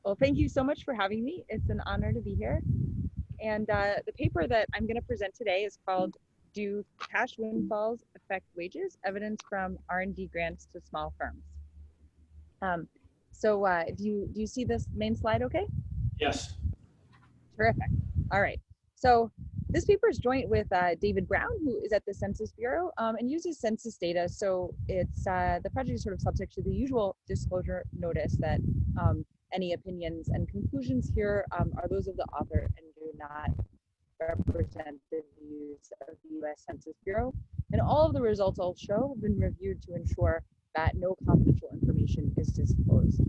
Well, thank you so much for having me. It's an honor to be here. And the paper that I'm going to present today is called Do Cash Windfalls Affect Wages? Evidence from R&D Grants to Small Firms. Do you see this main slide okay? Yes. Terrific. All right. So this paper is joint with David Brown, who is at the Census Bureau and uses census data. So it's the project is sort of subject to the usual disclosure notice that any opinions and conclusions here are those of the author and do not represent the views of the U.S. Census Bureau. And all of the results I'll show have been reviewed to ensure that no confidential information is disclosed.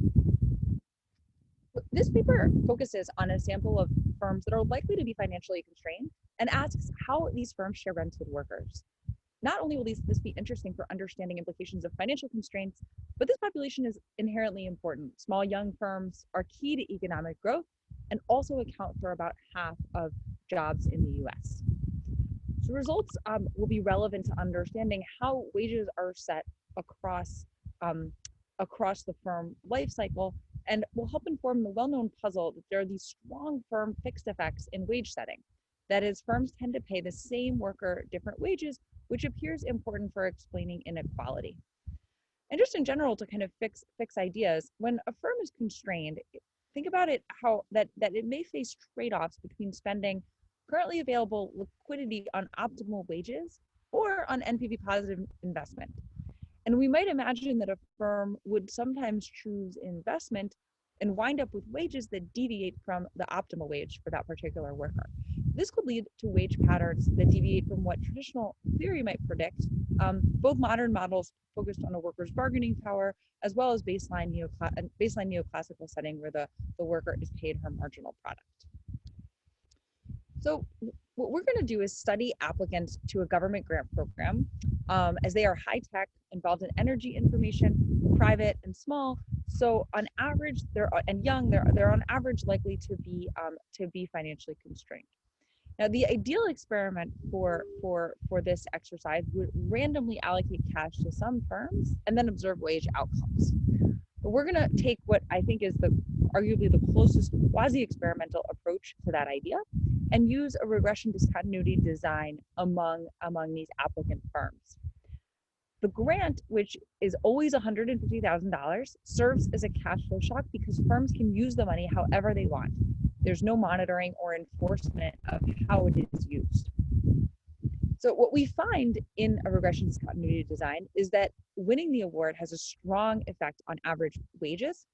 This paper focuses on a sample of firms that are likely to be financially constrained and asks how these firms share rents with workers. Not only will this be interesting for understanding implications of financial constraints, but this population is inherently important. Small young firms are key to economic growth and also account for about half of jobs in the US. So results will be relevant to understanding how wages are set across the firm life cycle, and will help inform the well-known puzzle that there are these strong firm fixed effects in wage setting. That is, firms tend to pay the same worker different wages, which appears important for explaining inequality. And just in general, to kind of fix ideas, when a firm is constrained, think about it that it may face trade-offs between spending currently available liquidity on optimal wages or on NPV positive investment. And we might imagine that a firm would sometimes choose investment and wind up with wages that deviate from the optimal wage for that particular worker. This could lead to wage patterns that deviate from what traditional theory might predict, both modern models focused on a worker's bargaining power, as well as baseline neoclassical setting where the worker is paid her marginal product. So what we're going to do is study applicants to a government grant program, as they are high tech, involved in energy information, private and small. So on average, they're on average likely to be financially constrained. Now, the ideal experiment for this exercise would randomly allocate cash to some firms and then observe wage outcomes. But we're going to take what I think is arguably the closest quasi-experimental approach to that idea, and use a regression discontinuity design among these applicant firms. The grant, which is always $150,000, serves as a cash flow shock because firms can use the money however they want. There's no monitoring or enforcement of how it is used. So what we find in a regression discontinuity design is that winning the award has a strong effect on average wages.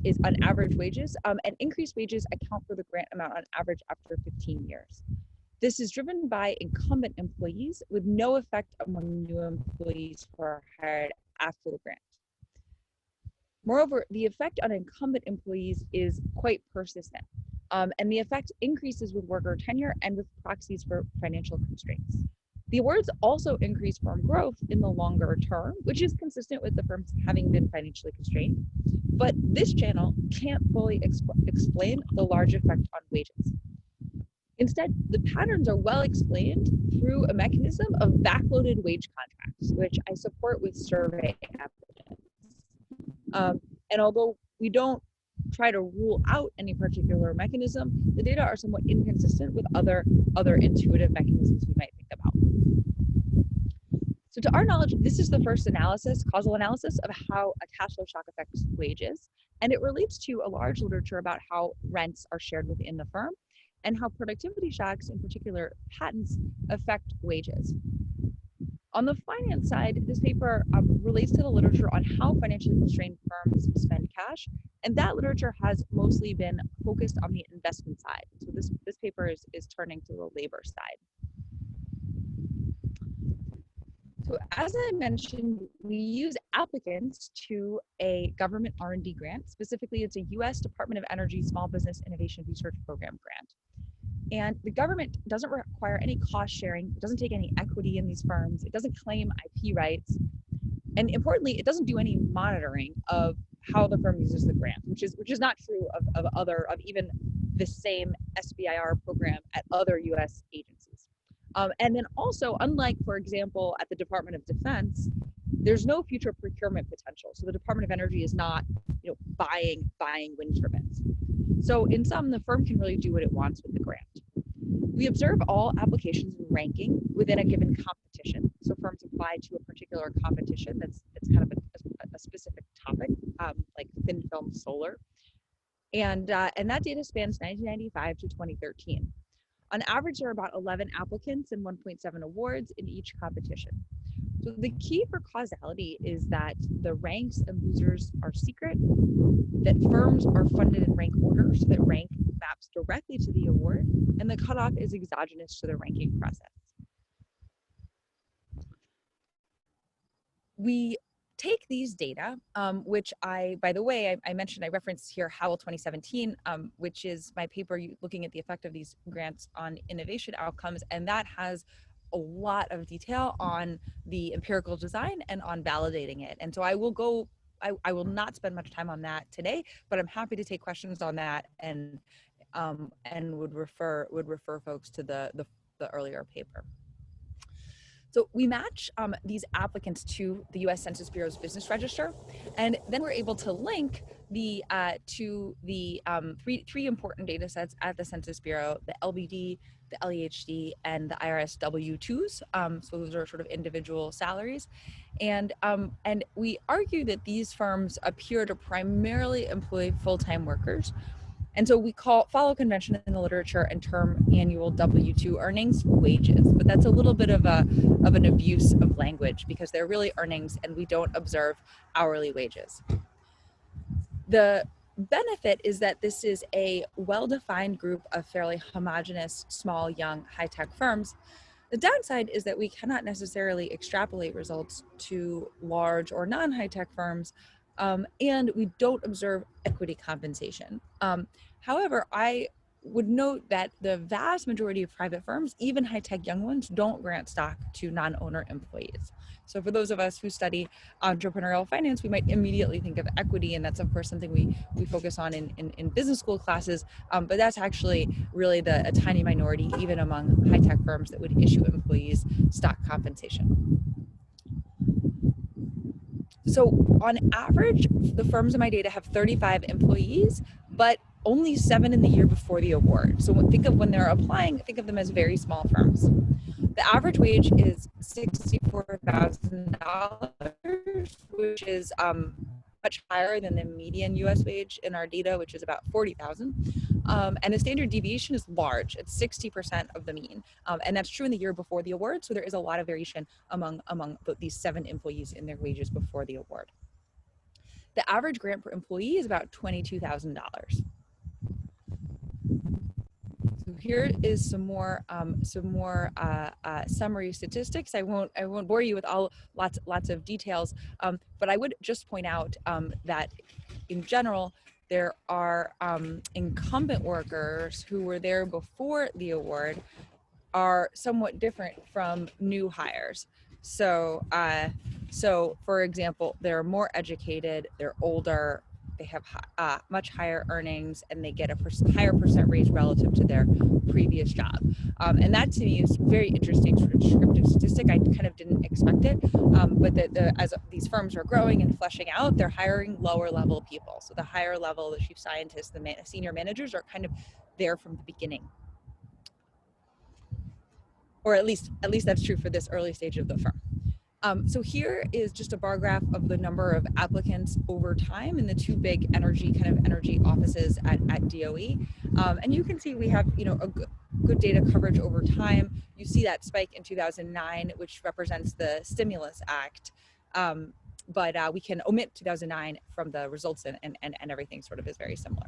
Is on average wages, and increased wages account for the grant amount on average after 15 years. This is driven by incumbent employees with no effect among new employees who are hired after the grant. Moreover, the effect on incumbent employees is quite persistent, and the effect increases with worker tenure and with proxies for financial constraints. The awards also increase firm growth in the longer term, which is consistent with the firms having been financially constrained. But this channel can't fully explain the large effect on wages. Instead, the patterns are well explained through a mechanism of backloaded wage contracts, which I support with survey evidence. And although we don't try to rule out any particular mechanism, the data are somewhat inconsistent with other intuitive mechanisms we might think about. So to our knowledge, this is the first causal analysis of how a cash flow shock affects wages, and it relates to a large literature about how rents are shared within the firm and how productivity shocks, in particular patents, affect wages. On the finance side, this paper relates to the literature on how financially constrained firms spend cash, and that literature has mostly been focused on the investment side. So this paper is turning to the labor side. So as I mentioned, we use applicants to a government R&D grant. Specifically, it's a US Department of Energy Small Business Innovation Research Program grant. And the government doesn't require any cost sharing, it doesn't take any equity in these firms, it doesn't claim IP rights, and importantly, it doesn't do any monitoring of how the firm uses the grant, which is not true of even the same SBIR program at other US agencies. And then also, unlike, for example, at the Department of Defense, there's no future procurement potential. So the Department of Energy is not, buying wind turbines. So in sum, the firm can really do what it wants with the grant. We observe all applications and ranking within a given competition. So firms apply to a particular competition that's kind of a specific topic, like thin film solar. And that data spans 1995 to 2013. On average, there are about 11 applicants and 1.7 awards in each competition. So the key for causality is that the ranks and losers are secret, that firms are funded in rank order so that rank maps directly to the award, and the cutoff is exogenous to the ranking process. We take these data, which by the way, I mentioned, I referenced here Howell 2017, which is my paper looking at the effect of these grants on innovation outcomes, and that has a lot of detail on the empirical design and on validating it. And so I will not spend much time on that today, but I'm happy to take questions on that and would refer folks to the earlier paper. So we match these applicants to the U.S. Census Bureau's business register, and then we're able to link to the three important data sets at the Census Bureau: the LBD, the LEHD, and the IRS W-2s. So those are sort of individual salaries, and we argue that these firms appear to primarily employ full-time workers. And so we follow convention in the literature and term annual W-2 earnings wages, but that's a little bit of an abuse of language because they're really earnings and we don't observe hourly wages. The benefit is that this is a well-defined group of fairly homogeneous, small, young, high-tech firms. The downside is that we cannot necessarily extrapolate results to large or non-high-tech firms, and we don't observe equity compensation. However, I would note that the vast majority of private firms, even high-tech young ones, don't grant stock to non-owner employees. So for those of us who study entrepreneurial finance, we might immediately think of equity, and that's of course something we focus on in business school classes, but that's actually really a tiny minority, even among high-tech firms that would issue employees stock compensation. So on average, the firms in my data have 35 employees, but only 7 in the year before the award. So think of when they're applying, think of them as very small firms. The average wage is $64,000, which is much higher than the median US wage in our data, which is about $40,000. And the standard deviation is large. It's 60% of the mean. And that's true in the year before the award. So there is a lot of variation among these 7 employees in their wages before the award. The average grant per employee is about $22,000. So here is some more summary statistics. I won't bore you with lots of details, but I would just point out that in general there are incumbent workers who were there before the award are somewhat different from new hires. So for example, they're more educated, they're older, they have much higher earnings, and they get a higher percent raise relative to their previous job. And that to me is very interesting sort of descriptive statistic. I kind of didn't expect it, but as these firms are growing and fleshing out, they're hiring lower level people. So the higher level, the chief scientists, the senior managers are kind of there from the beginning. Or at least that's true for this early stage of the firm. So here is just a bar graph of the number of applicants over time in the 2 big energy offices at DOE. And you can see we have a good data coverage over time. You see that spike in 2009, which represents the Stimulus Act. But we can omit 2009 from the results, and everything sort of is very similar.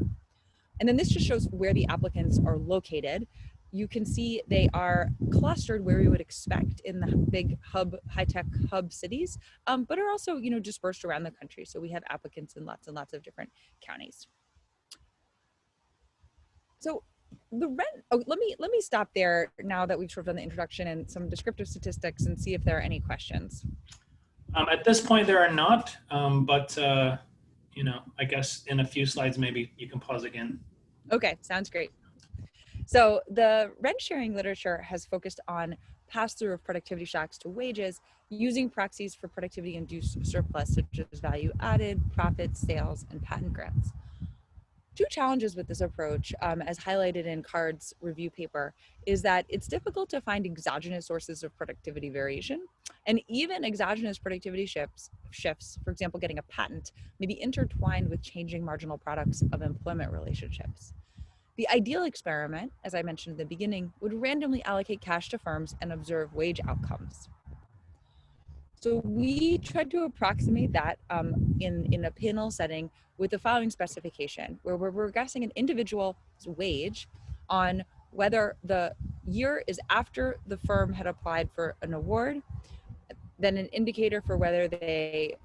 And then this just shows where the applicants are located. You can see they are clustered where we would expect in the big high-tech hub cities, but are also, dispersed around the country. So we have applicants in lots and lots of different counties. So the rent, let me stop there now that we've sort of done the introduction and some descriptive statistics and see if there are any questions. At this point, there are not, but I guess in a few slides, maybe you can pause again. Okay, sounds great. So the rent sharing literature has focused on pass-through of productivity shocks to wages using proxies for productivity-induced surplus, such as value-added, profits, sales, and patent grants. Two challenges with this approach, as highlighted in Card's review paper, is that it's difficult to find exogenous sources of productivity variation, and even exogenous productivity shifts, for example, getting a patent, may be intertwined with changing marginal products of employment relationships. The ideal experiment, as I mentioned in the beginning, would randomly allocate cash to firms and observe wage outcomes. So we tried to approximate that in a panel setting with the following specification, where we're guessing an individual's wage on whether the year is after the firm had applied for an award, then an indicator for whether they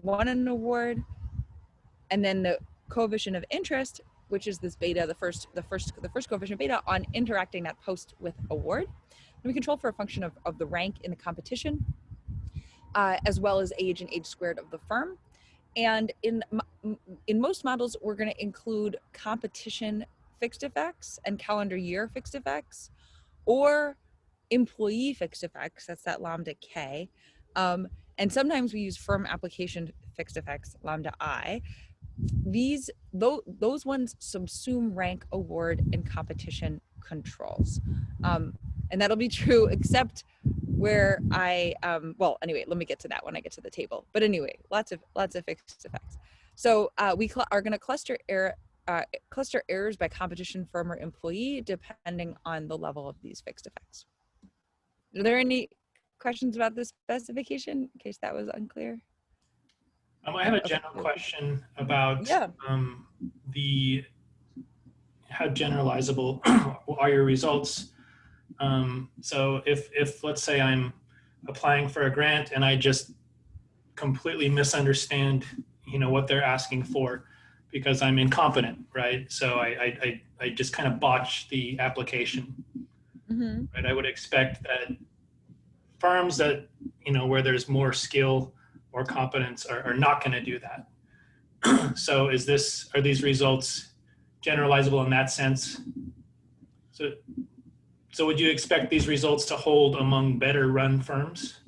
won an award, and then the coefficient of interest, which is this beta, the first coefficient beta on interacting that post with award. And we control for a function of the rank in the competition, as well as age and age squared of the firm. And in most models, we're going to include competition fixed effects and calendar year fixed effects, or employee fixed effects, that's that lambda K. And sometimes we use firm application fixed effects, lambda I. Those ones subsume rank, award, and competition controls. And that'll be true except where well, anyway, let me get to that when I get to the table. But anyway, lots of fixed effects. So we are going to cluster errors by competition, firm, or employee, depending on the level of these fixed effects. Are there any questions about this specification, in case that was unclear? I have a general question about how generalizable are your results. So if let's say I'm applying for a grant and I just completely misunderstand, what they're asking for because I'm incompetent, right? So I just kind of botch the application, right? I would expect that firms that, where there's more skill or competence are not going to do that. So are these results generalizable in that sense? So would you expect these results to hold among better run firms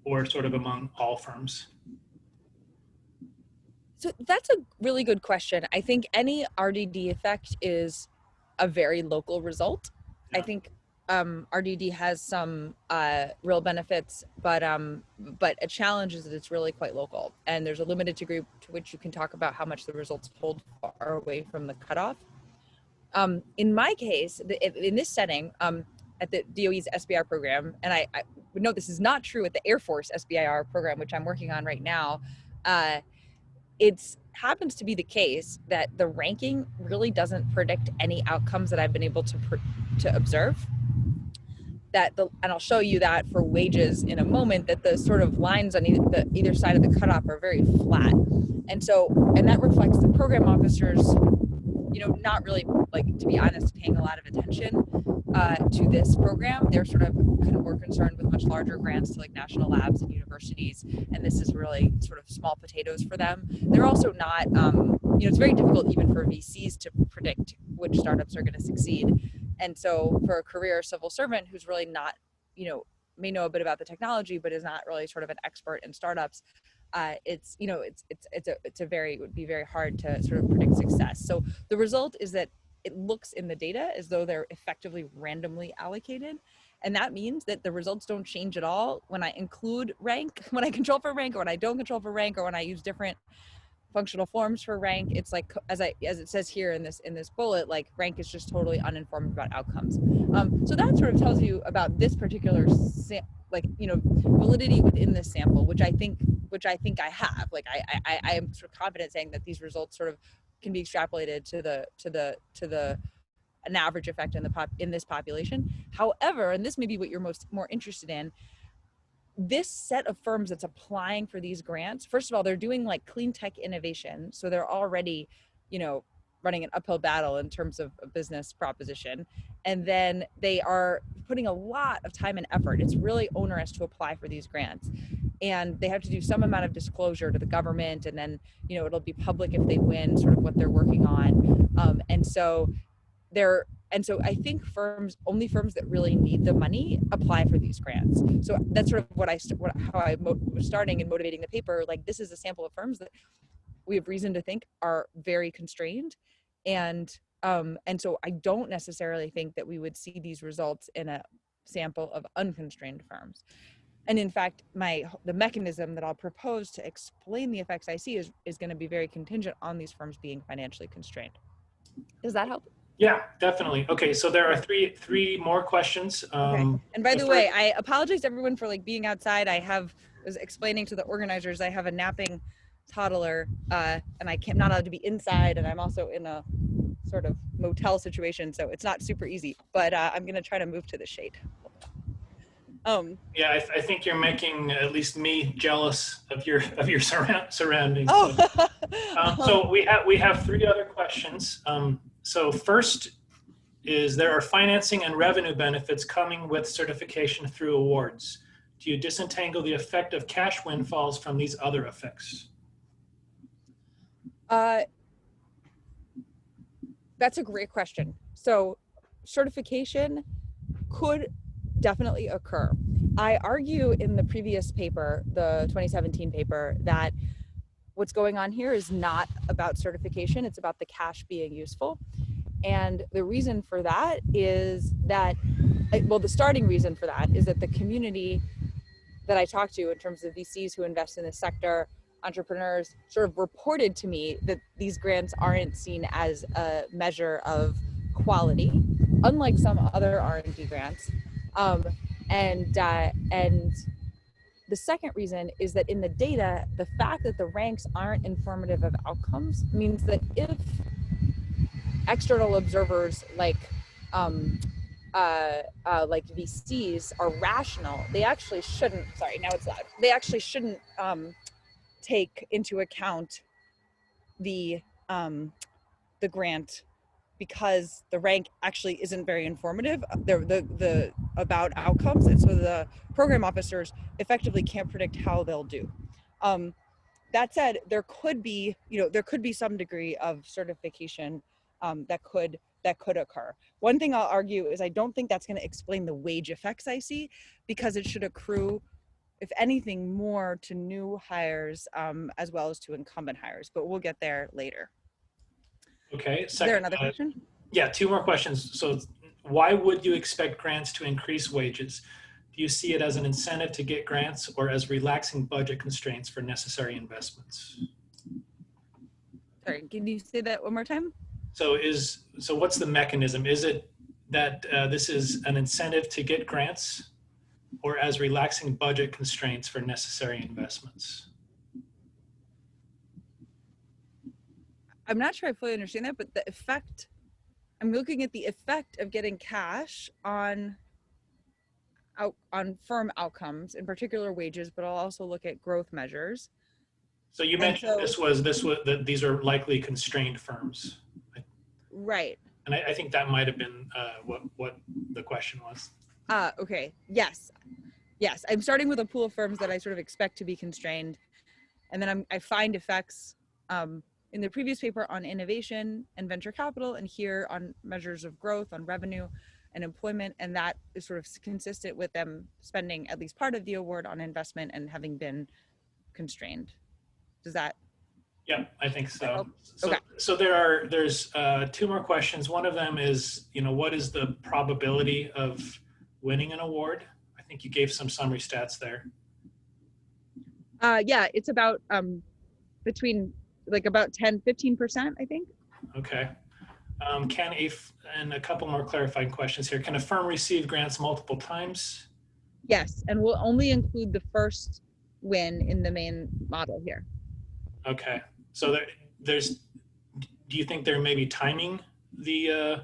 or sort of among all firms? So that's a really good question. I think any RDD effect is a very local result. Yeah. I think RDD has some real benefits, but a challenge is that it's really quite local, and there's a limited degree to which you can talk about how much the results hold far away from the cutoff. In my case, in this setting, at the DOE's SBIR program, and I would note this is not true at the Air Force SBIR program, which I'm working on right now, it happens to be the case that the ranking really doesn't predict any outcomes that I've been able to observe. And I'll show you that for wages in a moment, that the sort of lines on either side of the cutoff are very flat. And that reflects the program officers, not really, to be honest, paying a lot of attention to this program. They're sort of kind of more concerned with much larger grants to national labs and universities. And this is really sort of small potatoes for them. They're also not, it's very difficult even for VCs to predict which startups are going to succeed. And so for a career civil servant who's really not, may know a bit about the technology, but is not really sort of an expert in startups, it would be very hard to sort of predict success. So the result is that it looks in the data as though they're effectively randomly allocated. And that means that the results don't change at all when I include rank, when I control for rank, or when I don't control for rank, or when I use different functional forms for rank. It's like, as it says here in this bullet, rank is just totally uninformed about outcomes. So that sort of tells you about this particular validity within this sample, which I think I have. I am sort of confident saying that these results sort of can be extrapolated to an average effect in this population. However, and this may be what you're more interested in, this set of firms that's applying for these grants, first of all, they're doing clean tech innovation. So they're already, running an uphill battle in terms of a business proposition. And then they are putting a lot of time and effort. It's really onerous to apply for these grants. And they have to do some amount of disclosure to the government. And then, it'll be public if they win sort of what they're working on. And so they're And so I think only firms that really need the money apply for these grants. So that's sort of how I was starting and motivating the paper. Like, this is a sample of firms that we have reason to think are very constrained. And so I don't necessarily think that we would see these results in a sample of unconstrained firms. And in fact, the mechanism that I'll propose to explain the effects I see is going to be very contingent on these firms being financially constrained. Does that help? Yeah, definitely. Okay, so there are three more questions. Okay. And by the way, I apologize to everyone for like being outside. I was explaining to the organizers, I have a napping toddler, and I'm not allowed to be inside, and I'm also in a sort of motel situation, so it's not super easy. But I'm going to try to move to the shade. Yeah, I think you're making at least me jealous of your surroundings. Oh. So we have three other questions. So first is, there are financing and revenue benefits coming with certification through awards. Do you disentangle the effect of cash windfalls from these other effects? That's a great question. So certification could definitely occur. I argue in the previous paper, the 2017 paper, that what's going on here is not about certification, it's about the cash being useful. And the reason for that is that, well, the starting reason for that is that the community that I talked to in terms of VCs who invest in this sector, entrepreneurs, sort of reported to me that these grants aren't seen as a measure of quality, unlike some other R&D grants. And the second reason is that in the data, the fact that the ranks aren't informative of outcomes means that if external observers like VCs are rational, they actually shouldn't, sorry, now it's loud. They actually shouldn't take into account the grant, because the rank actually isn't very informative about outcomes, and so the program officers effectively can't predict how they'll do. That said, there could be some degree of certification that could occur. One thing I'll argue is I don't think that's going to explain the wage effects I see, because it should accrue, if anything, more to new hires as well as to incumbent hires, but we'll get there later. Okay. Is there another question? Yeah, two more questions. So why would you expect grants to increase wages? Do you see it as an incentive to get grants, or as relaxing budget constraints for necessary investments? Sorry, can you say that one more time? So what's the mechanism? Is it that this is an incentive to get grants, or as relaxing budget constraints for necessary investments? I'm not sure I fully understand that, but the effect, I'm looking at the effect of getting cash on firm outcomes, in particular wages, but I'll also look at growth measures. So you mentioned that these are likely constrained firms. Right. And I think that might have been what the question was. Okay. Yes. I'm starting with a pool of firms that I sort of expect to be constrained, and then I find effects in the previous paper on innovation and venture capital, and here on measures of growth, on revenue and employment, and that is sort of consistent with them spending at least part of the award on investment and having been constrained. Does that? Yeah, I think so. Okay. So there's two more questions. One of them is, what is the probability of winning an award? I think you gave some summary stats there. Yeah, it's about between about 10-15%, I think. Okay. And a couple more clarifying questions here. Can a firm receive grants multiple times? Yes, and we'll only include the first win in the main model here. Okay. So do you think there may be timing the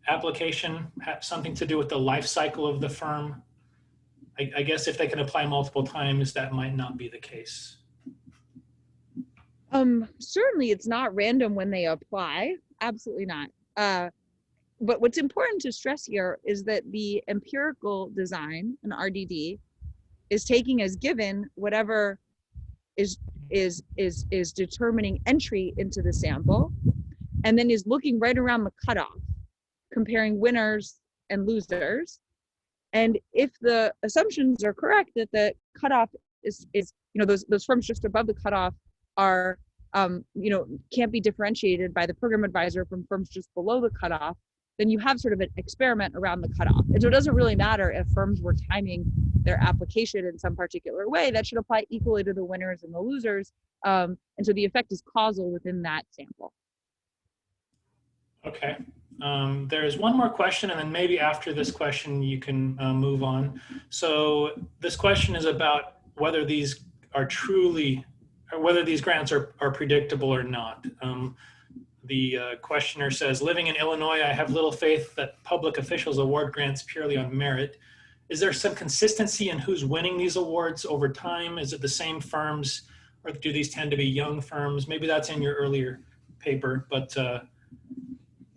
application have something to do with the life cycle of the firm? I guess if they can apply multiple times, that might not be the case. Certainly it's not random when they apply. Absolutely not. But what's important to stress here is that the empirical design, an RDD, is taking as given whatever is determining entry into the sample, and then is looking right around the cutoff, comparing winners and losers. And if the assumptions are correct that the cutoff is those firms just above the cutoff are can't be differentiated by the program advisor from firms just below the cutoff, then you have sort of an experiment around the cutoff. And so it doesn't really matter if firms were timing their application in some particular way. That should apply equally to the winners and the losers. And so the effect is causal within that sample. Okay. There's one more question, and then maybe after this question you can move on. So this question is about whether these are truly, or whether these grants are predictable or not. The questioner says, living in Illinois, I have little faith that public officials award grants purely on merit. Is there some consistency in who's winning these awards over time? Is it the same firms, or do these tend to be young firms? Maybe that's in your earlier paper, but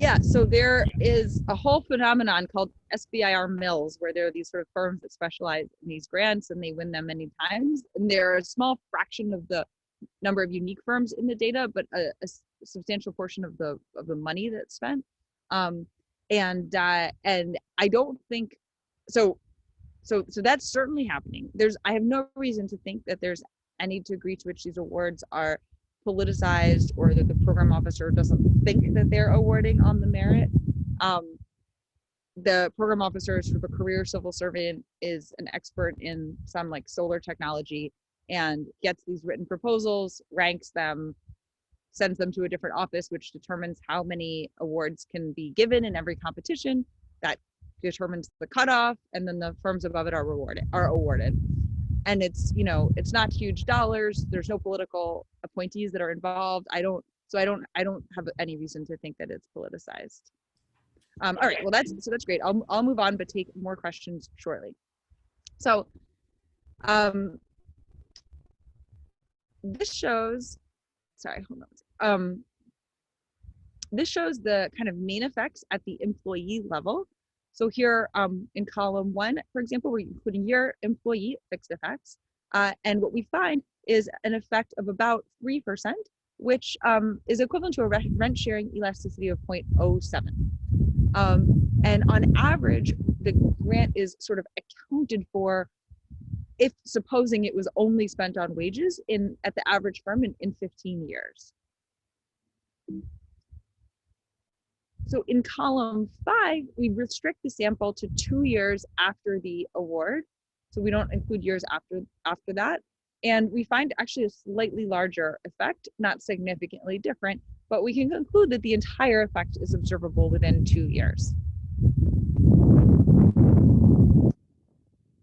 yeah, so there is a whole phenomenon called SBIR mills, where there are these sort of firms that specialize in these grants and they win them many times. And they're a small fraction of the number of unique firms in the data, but a substantial portion of the money that's spent. And I don't think so that's certainly happening. I have no reason to think that there's any degree to which these awards are politicized or that the program officer doesn't think that they're awarding on the merit. The program officer is sort of a career civil servant, is an expert in some like solar technology, and gets these written proposals, ranks them, sends them to a different office, which determines how many awards can be given in every competition. That determines the cutoff, and then the firms above it are awarded. And it's not huge dollars. There's no political appointees that are involved. I don't have any reason to think that it's politicized. All right, well that's great. I'll move on, but take more questions shortly. So this shows, this shows the kind of main effects at the employee level. So here in column 1, for example, we're including your employee fixed effects. And what we find is an effect of about 3%, which is equivalent to a rent sharing elasticity of 0.07. And on average, the grant is sort of accounted for, if supposing it was only spent on wages at the average firm in 15 years. So in column 5, we restrict the sample to 2 years after the award. So we don't include years after that. And we find actually a slightly larger effect, not significantly different, but we can conclude that the entire effect is observable within 2 years.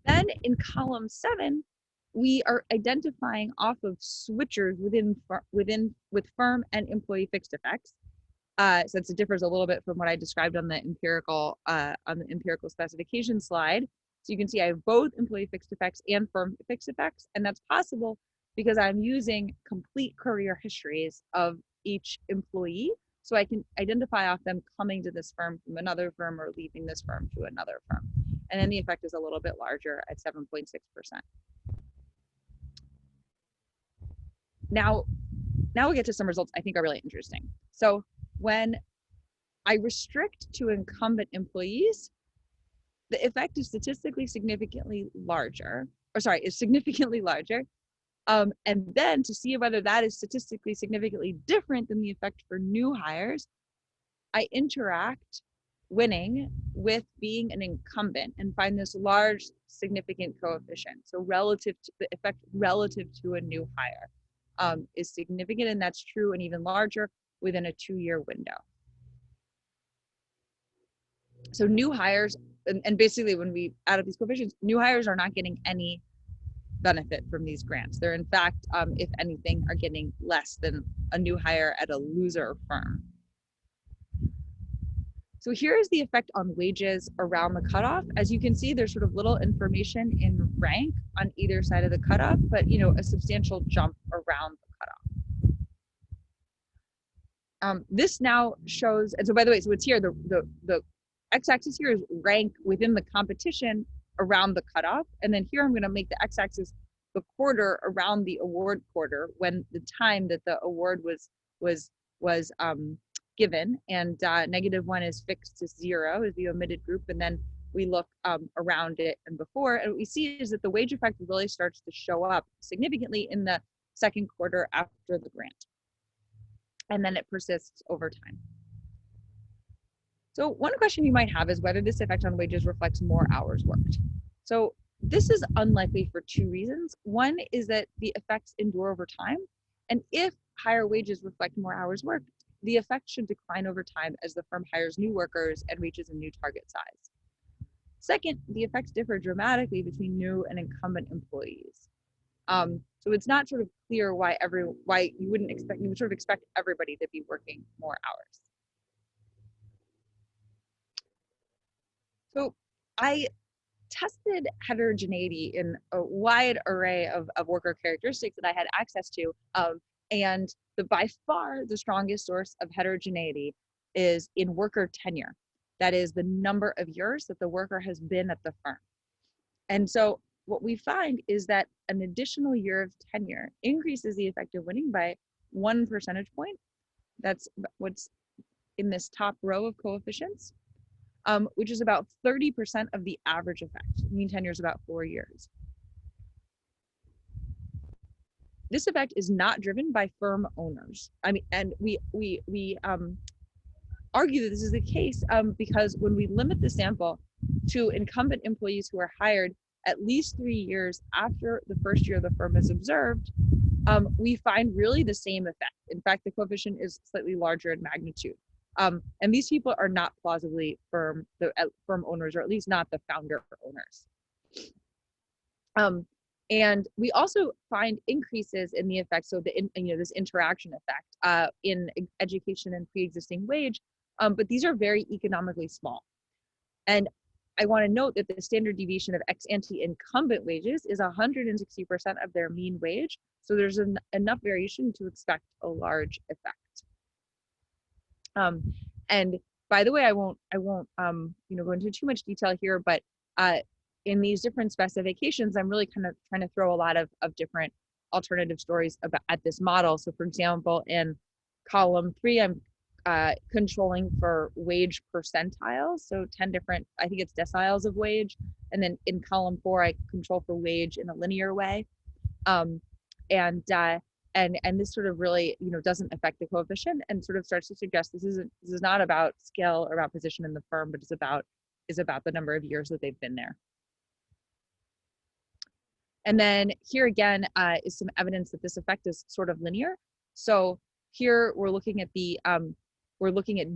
Then in column 7, we are identifying off of switchers with firm and employee fixed effects. Since it differs a little bit from what I described on the empirical specification slide. So you can see I have both employee fixed effects and firm fixed effects, and that's possible because I'm using complete career histories of each employee, so I can identify off them coming to this firm from another firm or leaving this firm to another firm. And then the effect is a little bit larger at 7.6%. Now we'll get to some results I think are really interesting. So when I restrict to incumbent employees, the effect is significantly larger. And then to see whether that is statistically significantly different than the effect for new hires, I interact winning with being an incumbent and find this large significant coefficient. So relative to the effect relative to a new hire is significant, and that's true and even larger within a 2-year window. So new hires, and basically when we add up these coefficients, new hires are not getting any benefit from these grants. They're in fact, if anything, are getting less than a new hire at a loser firm. So here is the effect on wages around the cutoff. As you can see, there's sort of little information in rank on either side of the cutoff, but a substantial jump around the cutoff. This now shows, and so by the way, so it's here, the x-axis here is rank within the competition around the cutoff, and then here I'm going to make the x-axis the quarter around the award quarter, when the time that the award was given, and -1 is fixed to 0 is the omitted group, and then we look around it and before, and what we see is that the wage effect really starts to show up significantly in the second quarter after the grant, and then it persists over time. So one question you might have is whether this effect on wages reflects more hours worked. So this is unlikely for two reasons. One is that the effects endure over time, and if higher wages reflect more hours worked, the effect should decline over time as the firm hires new workers and reaches a new target size. Second, the effects differ dramatically between new and incumbent employees. So it's not sort of clear why you would sort of expect everybody to be working more hours. So I tested heterogeneity in a wide array of worker characteristics that I had access to, and by far the strongest source of heterogeneity is in worker tenure. That is the number of years that the worker has been at the firm. And so what we find is that an additional year of tenure increases the effective winning by 1 percentage point. That's what's in this top row of coefficients, which is about 30% of the average effect. Mean tenure is about 4 years. This effect is not driven by firm owners. And we argue that this is the case because when we limit the sample to incumbent employees who are hired at least 3 years after the first year the firm is observed, we find really the same effect. In fact, the coefficient is slightly larger in magnitude. And these people are not plausibly firm owners, or at least not the founder owners. And we also find increases in the effect, so this interaction effect in education and pre-existing wage, but these are very economically small. And I want to note that the standard deviation of ex-ante incumbent wages is 160% of their mean wage, so there's enough variation to expect a large effect. And by the way, I won't go into too much detail here, but in these different specifications, I'm really kind of trying to throw a lot of different alternative stories at this model. So for example, in column 3, I'm controlling for wage percentiles, so 10 different, I think it's deciles of wage. And then in column 4, I control for wage in a linear way. And this sort of really, doesn't affect the coefficient, and sort of starts to suggest this is not about skill or about position in the firm, but is about the number of years that they've been there. And then here again is some evidence that this effect is sort of linear. So here we're looking at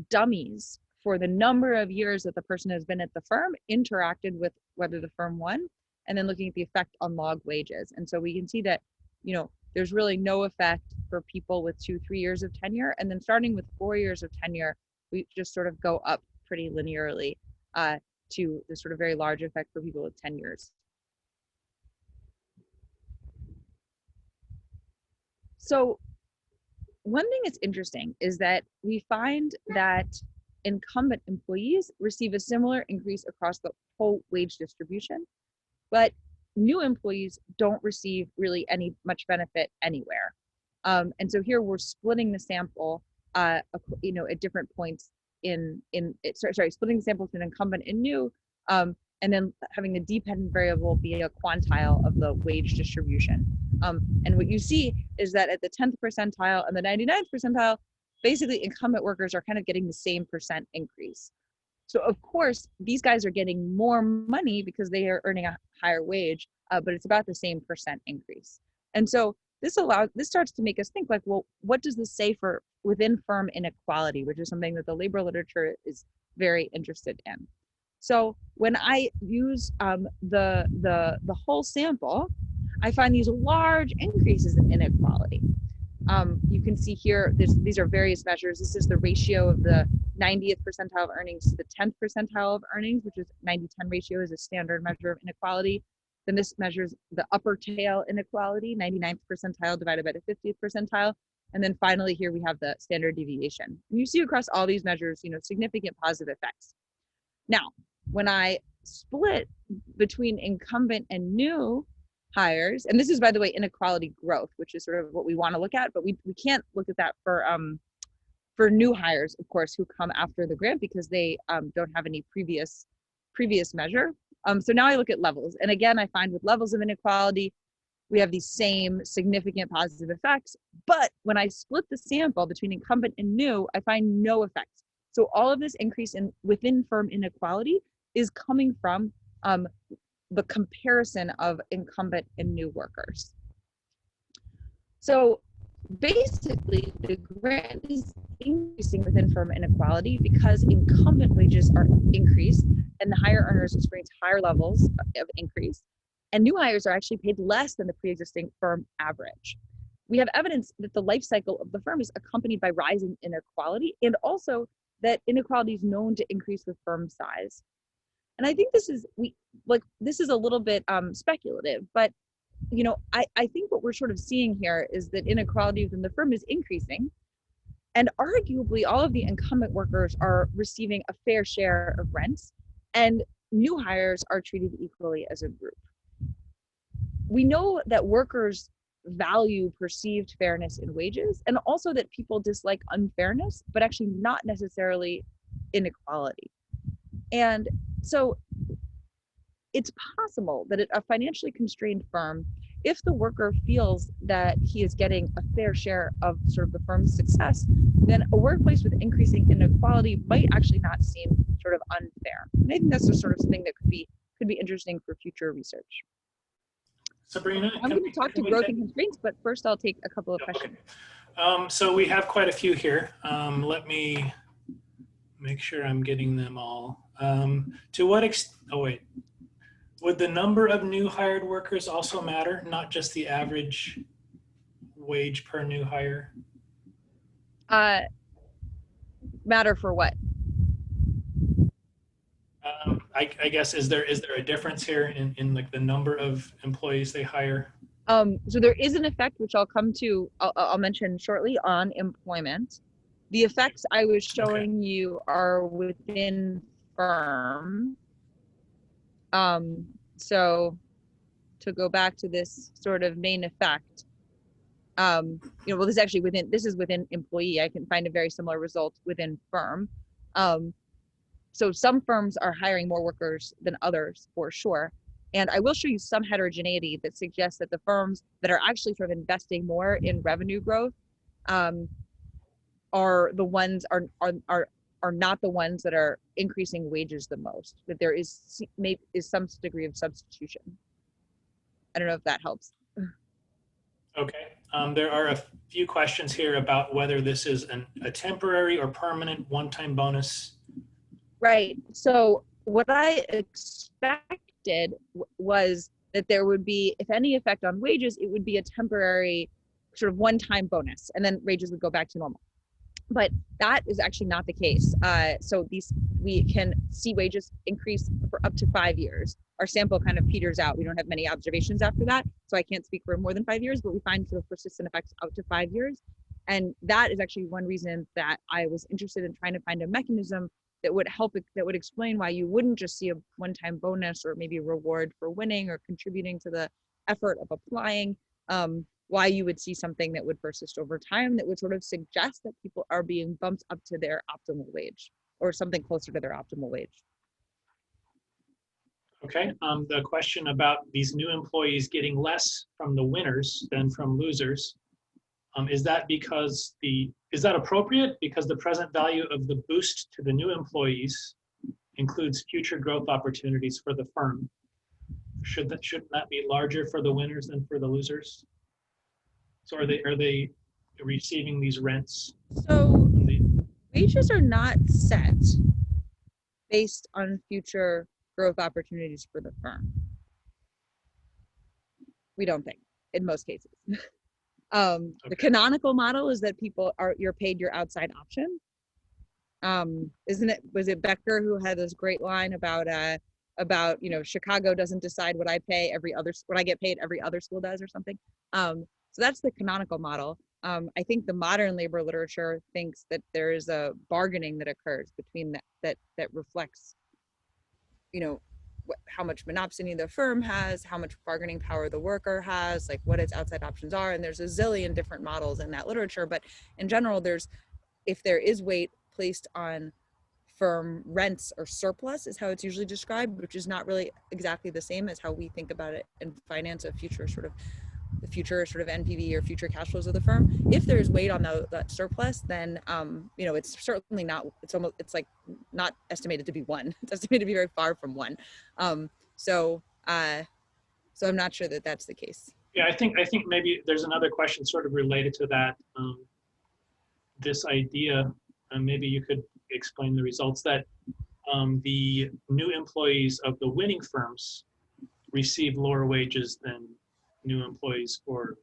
dummies for the number of years that the person has been at the firm, interacted with whether the firm won, and then looking at the effect on log wages. And so we can see that, there's really no effect for people with 2-3 years of tenure, and then starting with 4 years of tenure, we just sort of go up pretty linearly to the sort of very large effect for people with 10 years. So one thing that's interesting is that we find that incumbent employees receive a similar increase across the whole wage distribution, but new employees don't receive really much benefit anywhere. And so here we're splitting the sample, at different points splitting the sample between incumbent and new, and then having the dependent variable be a quantile of the wage distribution. And what you see is that at the 10th percentile and the 99th percentile, basically incumbent workers are kind of getting the same percent increase. So of course, these guys are getting more money because they are earning a higher wage, but it's about the same percent increase. And so this starts to make us think like, well, what does this say for within firm inequality, which is something that the labor literature is very interested in. So when I use the whole sample, I find these large increases in inequality. You can see here, these are various measures. This is the ratio of the 90th percentile of earnings to the 10th percentile of earnings, which is 90-10 ratio is a standard measure of inequality. Then this measures the upper tail inequality, 99th percentile divided by the 50th percentile. And then finally here we have the standard deviation. And you see across all these measures, significant positive effects. Now, when I split between incumbent and new hires, and this is, by the way, inequality growth, which is sort of what we want to look at, but we can't look at that for for new hires, of course, who come after the grant because they don't have any previous measure. So now I look at levels. And again, I find with levels of inequality, we have these same significant positive effects. But when I split the sample between incumbent and new, I find no effects. So all of this increase in within firm inequality is coming from the comparison of incumbent and new workers. So basically, the grant is increasing within firm inequality because incumbent wages are increased and the higher earners experience higher levels of increase, and new hires are actually paid less than the pre-existing firm average. We have evidence that the life cycle of the firm is accompanied by rising inequality, and also that inequality is known to increase with firm size. And I think this is a little bit speculative, but I think what we're sort of seeing here is that inequality within the firm is increasing, and arguably all of the incumbent workers are receiving a fair share of rents, and new hires are treated equally as a group. We know that workers value perceived fairness in wages, and also that people dislike unfairness, but actually not necessarily inequality. And so it's possible that at a financially constrained firm, if the worker feels that he is getting a fair share of sort of the firm's success, then a workplace with increasing inequality might actually not seem sort of unfair. And I think that's the sort of thing that could be interesting for future research. Sabrina, I'm going to talk to growth and constraints, but first I'll take a couple of questions. Okay. So we have quite a few here. Let me make sure I'm getting them all. To what extent, would the number of new hired workers also matter, not just the average wage per new hire? Matter for what? I guess, is there a difference here in like the number of employees they hire? So there is an effect, which I'll mention shortly, on employment. The effects I was showing you are within firm. So to go back to this sort of main effect, this is within employee. I can find a very similar result within firm. So some firms are hiring more workers than others, for sure. And I will show you some heterogeneity that suggests that the firms that are actually sort of investing more in revenue growth are the ones are not the ones that are increasing wages the most. That there is some degree of substitution. I don't know if that helps. Okay. There are a few questions here about whether this is a temporary or permanent one-time bonus. Right. So what I expected was that there would be, if any effect on wages, it would be a temporary sort of one-time bonus, and then wages would go back to normal. But that is actually not the case. So we can see wages increase for up to 5 years. Our sample kind of peters out. We don't have many observations after that, so I can't speak for more than 5 years, but we find sort of persistent effects out to 5 years. And that is actually one reason that I was interested in trying to find a mechanism that would explain why you wouldn't just see a one-time bonus or maybe a reward for winning or contributing to the effort of applying, why you would see something that would persist over time that would sort of suggest that people are being bumped up to their optimal wage or something closer to their optimal wage. Okay, the question about these new employees getting less from the winners than from losers, is that appropriate because the present value of the boost to the new employees includes future growth opportunities for the firm? Shouldn't that be larger for the winners than for the losers? So are they receiving these rents? So wages are not set based on future growth opportunities for the firm. We don't think, in most cases. The canonical model is that you're paid your outside option. Was it Becker who had this great line about Chicago doesn't decide what I get paid, every other school does, or something. So that's the canonical model. I think the modern labor literature thinks that there is a bargaining that occurs between that reflects, how much monopsony the firm has, how much bargaining power the worker has, like what its outside options are. And there's a zillion different models in that literature, but in general, if there is weight placed on firm rents or surplus is how it's usually described, which is not really exactly the same as how we think about it in finance of future sort of NPV or future cash flows of the firm. If there's weight on that surplus, then it's certainly not. It's like not estimated to be one. It's estimated to be very far from one. So I'm not sure that that's the case. Yeah, I think maybe there's another question sort of related to that. This idea, maybe you could explain the results that the new employees of the winning firms receive lower wages than new employees for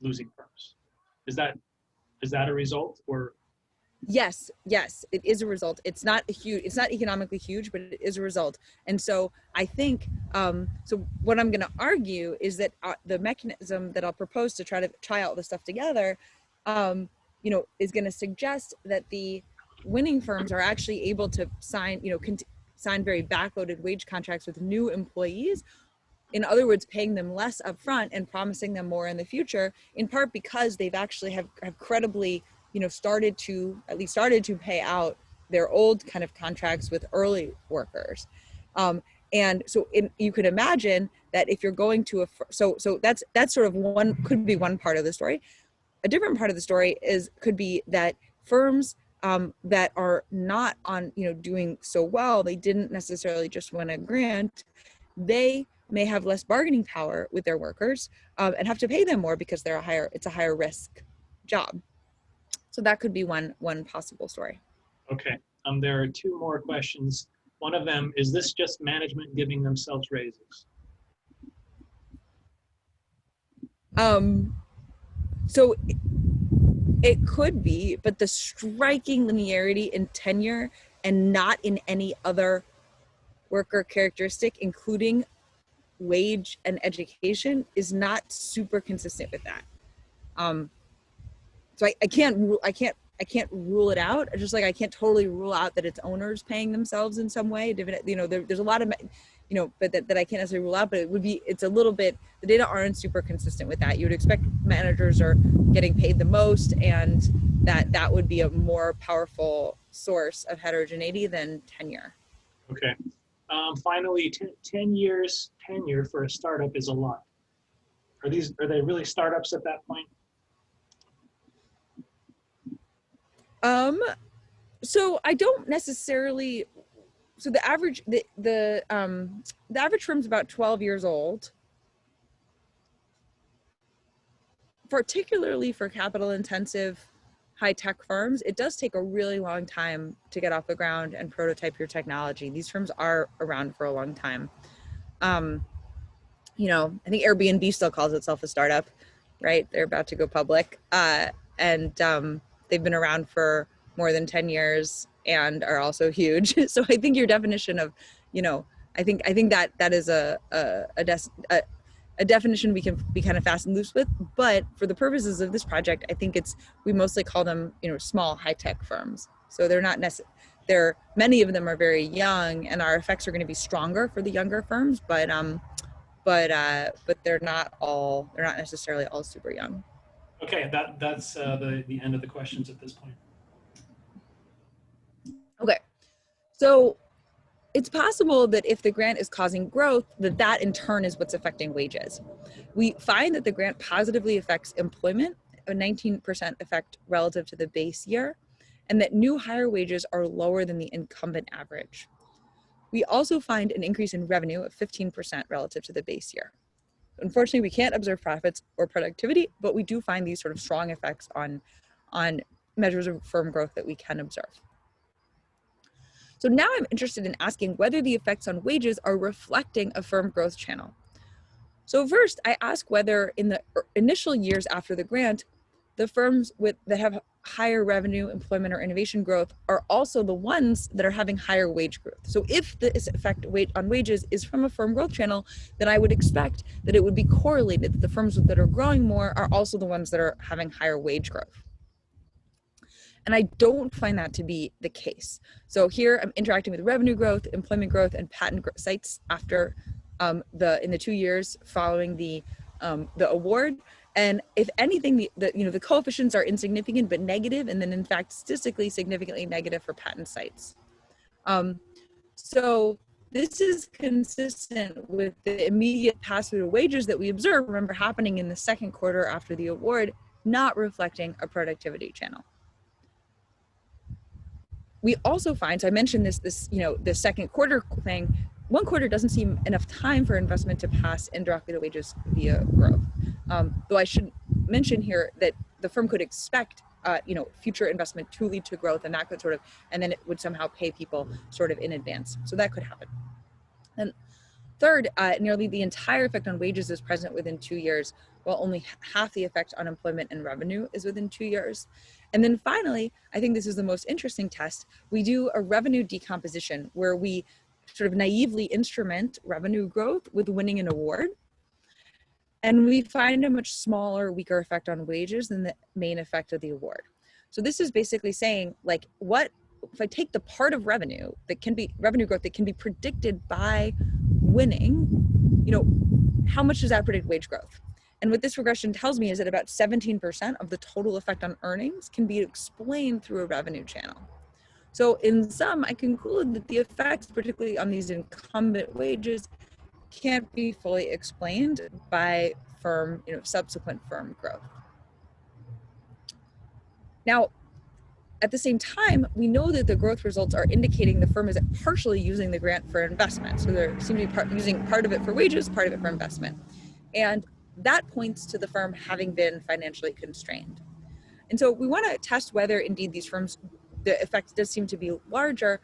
losing firms. Is that a result, or? Yes, it is a result. It's not economically huge, but it is a result. And so I think, so what I'm going to argue is that the mechanism that I'll propose to try all this stuff together, is going to suggest that the winning firms are actually able to sign very backloaded wage contracts with new employees. In other words, paying them less upfront and promising them more in the future, in part because they've actually have credibly, started to pay out their old kind of contracts with early workers. And so you could imagine that if you're going to so that's sort of could be one part of the story. A different part of the story could be that firms that are not doing so well, they didn't necessarily just win a grant, they may have less bargaining power with their workers and have to pay them more because it's a higher risk job. So that could be one possible story. Okay, there are two more questions. One of them, is this just management giving themselves raises? So it could be, but the striking linearity in tenure and not in any other worker characteristic, including wage and education, is not super consistent with that. So I can't rule it out. Just like I can't totally rule out that it's owners paying themselves in some way. There's a lot of, but that I can't necessarily rule out, but it's a little bit, the data aren't super consistent with that. You would expect managers are getting paid the most, and that would be a more powerful source of heterogeneity than tenure. Okay. Finally, 10 years tenure for a startup is a lot. Are they really startups at that point? So I don't necessarily. So the average firm is about 12 years old. Particularly for capital intensive high tech firms, it does take a really long time to get off the ground and prototype your technology. These firms are around for a long time. I think Airbnb still calls itself a startup, right? They're about to go public. And they've been around for more than 10 years and are also huge. So I think your definition of, I think that is a definition we can be kind of fast and loose with, but for the purposes of this project, I think we mostly call them, small high-tech firms. So they're not many of them are very young, and our effects are going to be stronger for the younger firms, but they're not necessarily all super young. Okay, that's the end of the questions at this point. Okay, so it's possible that if the grant is causing growth, that in turn is what's affecting wages. We find that the grant positively affects employment, a 19% effect relative to the base year, and that new hire wages are lower than the incumbent average. We also find an increase in revenue of 15% relative to the base year. Unfortunately, we can't observe profits or productivity, but we do find these sort of strong effects on measures of firm growth that we can observe. So now I'm interested in asking whether the effects on wages are reflecting a firm growth channel. So first, I ask whether in the initial years after the grant, the firms that have higher revenue, employment, or innovation growth are also the ones that are having higher wage growth. So if this effect on wages is from a firm growth channel, then I would expect that it would be correlated that the firms that are growing more are also the ones that are having higher wage growth. And I don't find that to be the case. So here I'm interacting with revenue growth, employment growth, and patent sites after in the 2 years following the award. And if anything, the coefficients are insignificant but negative, and then in fact statistically significantly negative for patent sites. So this is consistent with the immediate pass-through to wages that we observe, remember, happening in the second quarter after the award, not reflecting a productivity channel. We also find, so I mentioned this the second quarter thing, 1 quarter doesn't seem enough time for investment to pass indirectly to wages via growth. Though I should mention here that the firm could expect future investment to lead to growth, and that could and then it would somehow pay people in advance. So that could happen. And third, nearly the entire effect on wages is present within 2 years, while only half the effect on employment and revenue is within 2 years. And then finally, I think this is the most interesting test, we do a revenue decomposition where we naively instrument revenue growth with winning an award. And we find a much smaller, weaker effect on wages than the main effect of the award. So this is basically saying, like, what if I take the part of revenue that can be revenue growth that can be predicted by winning, how much does that predict wage growth? And what this regression tells me is that about 17% of the total effect on earnings can be explained through a revenue channel. So in sum, I conclude that the effects, particularly on these incumbent wages, can't be fully explained by firm, subsequent firm growth. Now, at the same time, we know that the growth results are indicating the firm is partially using the grant for investment. So they seem to be using part of it for wages, part of it for investment. And that points to the firm having been financially constrained. And so we want to test whether indeed these firms, the effect does seem to be larger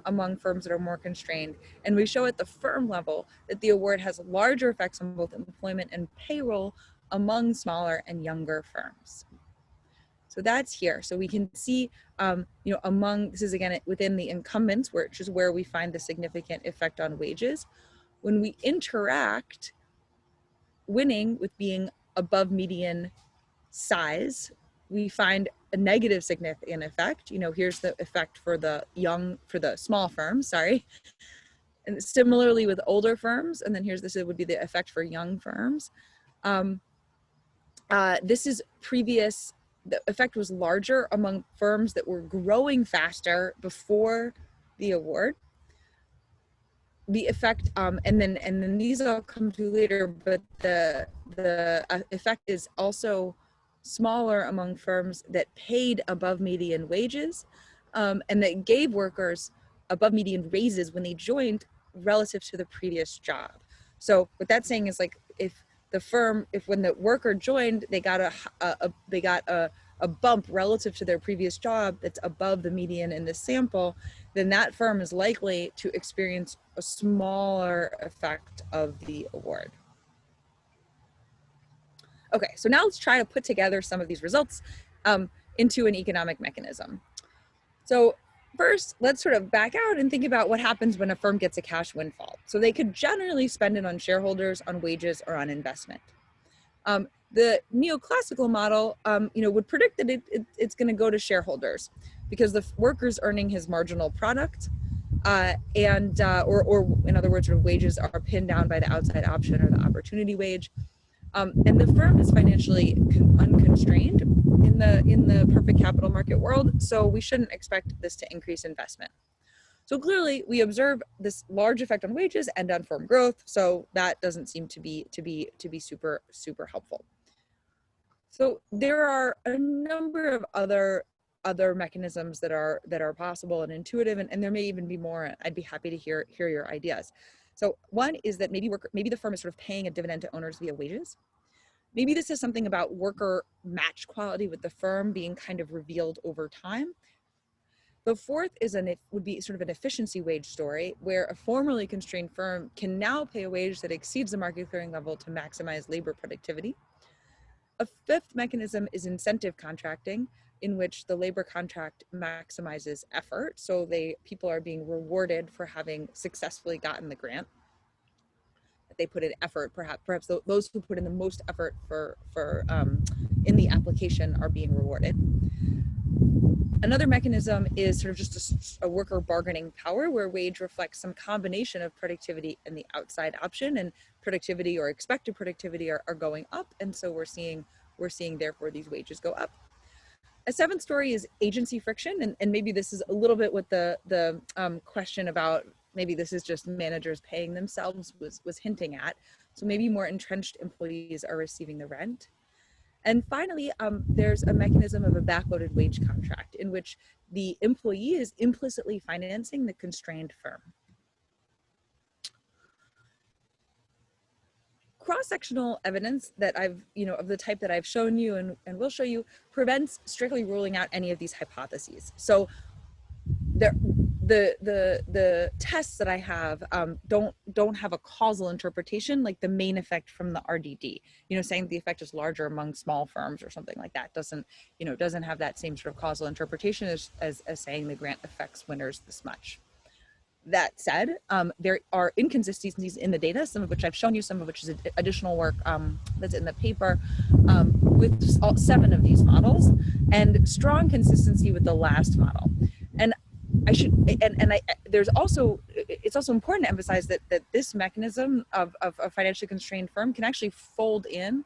among firms that are more constrained. And we show at the firm level that the award has larger effects on both employment and payroll among smaller and younger firms. So that's here. So we can see, this is again within the incumbents, which is where we find the significant effect on wages. When we interact winning with being above median size, we find a negative significant effect. Here's the effect for the small firms, and similarly with older firms. And then this would be the effect for young firms. This is previous. The effect was larger among firms that were growing faster before the award. The effect, and then these all come to later, but the effect is also smaller among firms that paid above median wages, and that gave workers above median raises when they joined relative to the previous job. So what that's saying is, like, if when the worker joined, they got a bump relative to their previous job that's above the median in the sample, then that firm is likely to experience a smaller effect of the award. Okay, so now let's try to put together some of these results into an economic mechanism. So first, let's back out and think about what happens when a firm gets a cash windfall. So they could generally spend it on shareholders, on wages, or on investment. The neoclassical model, would predict that it's going to go to shareholders because the worker's earning his marginal product, or in other words, wages are pinned down by the outside option or the opportunity wage. And the firm is financially unconstrained in the perfect capital market world, so we shouldn't expect this to increase investment. So clearly, we observe this large effect on wages and on firm growth, so that doesn't seem to be super helpful. So there are a number of other mechanisms that are possible and intuitive, and there may even be more. I'd be happy to hear your ideas. So one is that maybe the firm is paying a dividend to owners via wages. Maybe this is something about worker match quality with the firm being revealed over time. The fourth would be an efficiency wage story, where a formerly constrained firm can now pay a wage that exceeds the market clearing level to maximize labor productivity. A fifth mechanism is incentive contracting, in which the labor contract maximizes effort. So people are being rewarded for having successfully gotten the grant. They put in effort, perhaps those who put in the most effort in the application are being rewarded. Another mechanism is sort of just a worker bargaining power, where wage reflects some combination of productivity and the outside option, and productivity or expected productivity are going up, and so we're seeing therefore these wages go up. A seventh story is agency friction, and maybe this is a little bit what the question about maybe this is just managers paying themselves was hinting at. So maybe more entrenched employees are receiving the rent. And finally, there's a mechanism of a backloaded wage contract in which the employee is implicitly financing the constrained firm. Cross-sectional evidence that I've, of the type that I've shown you and will show you, prevents strictly ruling out any of these hypotheses. So the tests that I have don't have a causal interpretation, like the main effect from the RDD, saying the effect is larger among small firms or something like that doesn't have that same sort of causal interpretation as saying the grant affects winners this much. That said, there are inconsistencies in the data, some of which I've shown you, some of which is additional work that's in the paper, with all 7 of these models, and strong consistency with the last model. And it's also important to emphasize that this mechanism of a financially constrained firm can actually fold in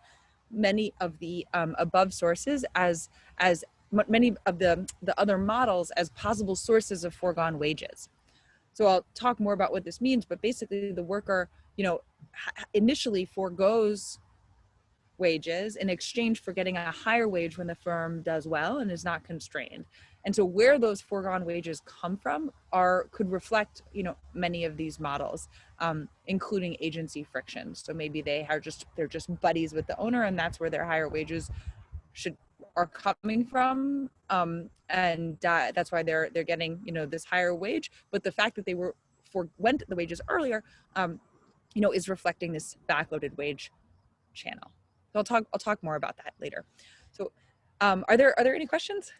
many of the above sources as many of the other models as possible sources of foregone wages. So I'll talk more about what this means, but basically the worker, initially forgoes wages in exchange for getting a higher wage when the firm does well and is not constrained. And so where those foregone wages come from could reflect, many of these models, including agency friction. So maybe they're just buddies with the owner, and that's where their higher wages are coming from, and that's why they're getting this higher wage. But the fact that they forwent the wages earlier, is reflecting this backloaded wage channel. So I'll talk more about that later. So, are there any questions?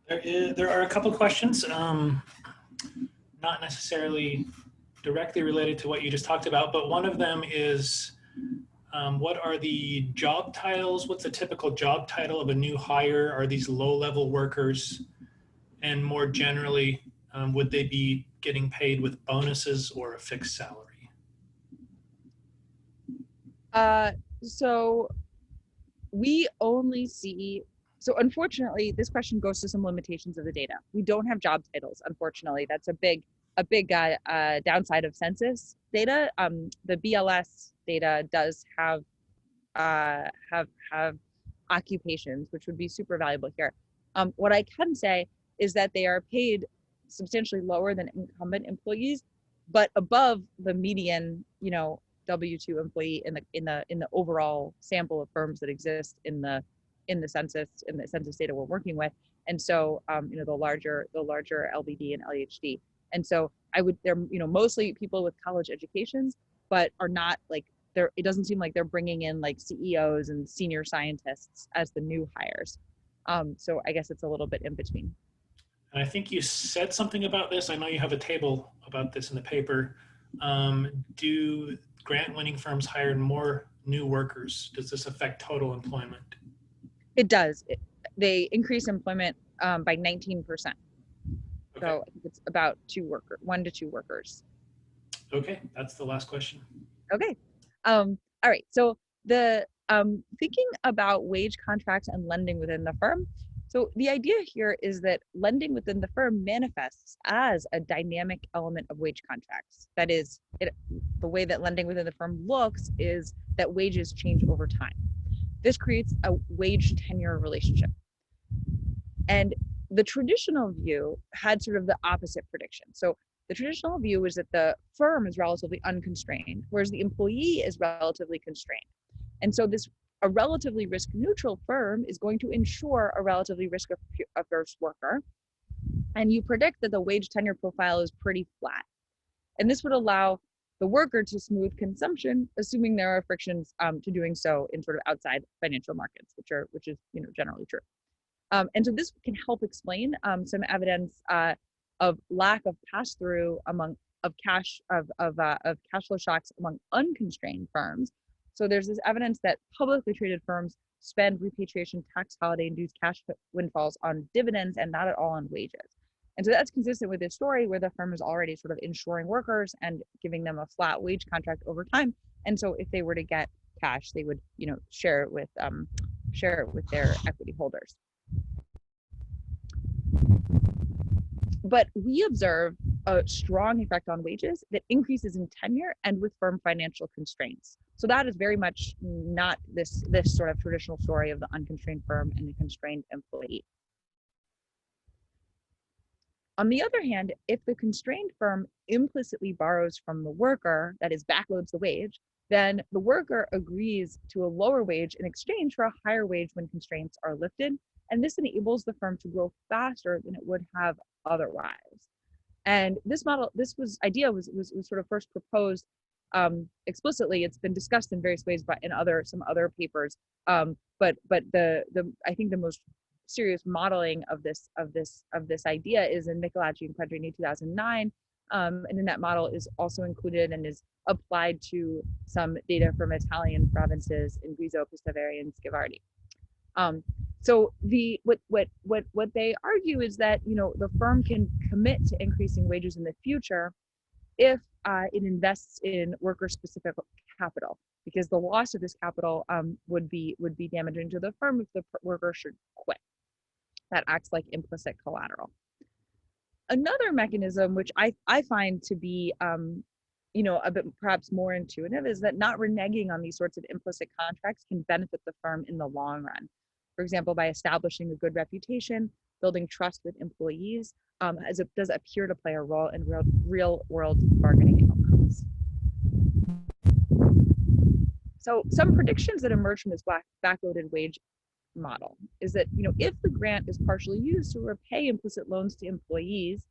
There are a couple questions, not necessarily directly related to what you just talked about, but one of them is, what are the job titles? What's the typical job title of a new hire? Are these low-level workers? And more generally, would they be getting paid with bonuses or a fixed salary? So we only see, so unfortunately, this question goes to some limitations of the data. We don't have job titles, unfortunately. That's a big downside of census data. The BLS data does have occupations, which would be super valuable here. What I can say is that they are paid substantially lower than incumbent employees, but above the median, W-2 employee in the overall sample of firms that exist in the census data we're working with. And so the larger LBD and LHD. And so they're mostly people with college educations, but are not like it doesn't seem like they're bringing in like CEOs and senior scientists as the new hires. So I guess it's a little bit in between. And I think you said something about this. I know you have a table about this in the paper. Do grant-winning firms hire more new workers? Does this affect total employment? It does. They increase employment by 19%. Okay. So I think it's about 1 to 2 workers. Okay, that's the last question. Okay. All right. So the thinking about wage contracts and lending within the firm. So the idea here is that lending within the firm manifests as a dynamic element of wage contracts. That is, the way that lending within the firm looks is that wages change over time. This creates a wage tenure relationship. And the traditional view had sort of the opposite prediction. So the traditional view is that the firm is relatively unconstrained, whereas the employee is relatively constrained. And so a relatively risk neutral firm is going to ensure a relatively risk averse worker. And you predict that the wage tenure profile is pretty flat. And this would allow the worker to smooth consumption, assuming there are frictions to doing so in sort of outside financial markets, which is generally true. And so this can help explain some evidence of lack of pass-through of cash flow shocks among unconstrained firms. So there's this evidence that publicly traded firms spend repatriation tax holiday induced cash windfalls on dividends and not at all on wages. And so that's consistent with this story where the firm is already sort of insuring workers and giving them a flat wage contract over time. And so if they were to get cash, they would, share it with their equity holders. But we observe a strong effect on wages that increases in tenure and with firm financial constraints. So that is very much not this sort of traditional story of the unconstrained firm and the constrained employee. On the other hand, if the constrained firm implicitly borrows from the worker, that is, backloads the wage, then the worker agrees to a lower wage in exchange for a higher wage when constraints are lifted. And this enables the firm to grow faster than it would have otherwise. And this idea was sort of first proposed explicitly. It's been discussed in various ways, but in some other papers. But I think the most serious modeling of this idea is in Michelacci and Quadrini 2009, and in that model is also included and is applied to some data from Italian provinces in Guizzo, Pistaveri, and Schiavardi. So what they argue is that the firm can commit to increasing wages in the future if it invests in worker-specific capital, because the loss of this capital would be damaging to the firm if the worker should quit. That acts like implicit collateral. Another mechanism, which I find to be a bit perhaps more intuitive, is that not reneging on these sorts of implicit contracts can benefit the firm in the long run. For example, by establishing a good reputation, building trust with employees, as it does appear to play a role in real world bargaining outcomes. So some predictions that emerge from this backloaded wage model is that if the grant is partially used to repay implicit loans to employees,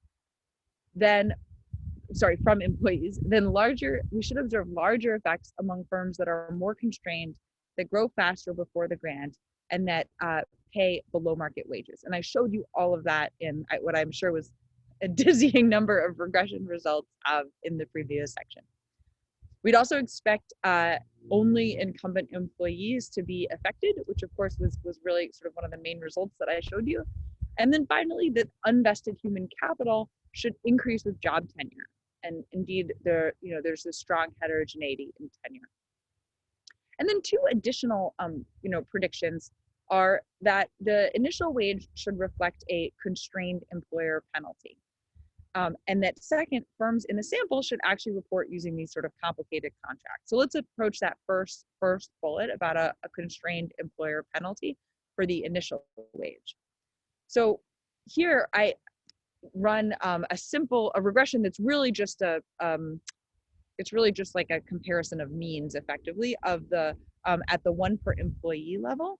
from employees, then we should observe larger effects among firms that are more constrained, that grow faster before the grant, and that pay below market wages. And I showed you all of that in what I'm sure was a dizzying number of regression results in the previous section. We'd also expect only incumbent employees to be affected, which of course was really sort of one of the main results that I showed you. And then finally, that unvested human capital should increase with job tenure. And indeed, there's a strong heterogeneity in tenure. And then two additional predictions are that the initial wage should reflect a constrained employer penalty. And that second, firms in the sample should actually report using these sort of complicated contracts. So let's approach that first bullet about a constrained employer penalty for the initial wage. So here I run a regression that's really just it's really just like a comparison of means, effectively, of the at the one per employee level.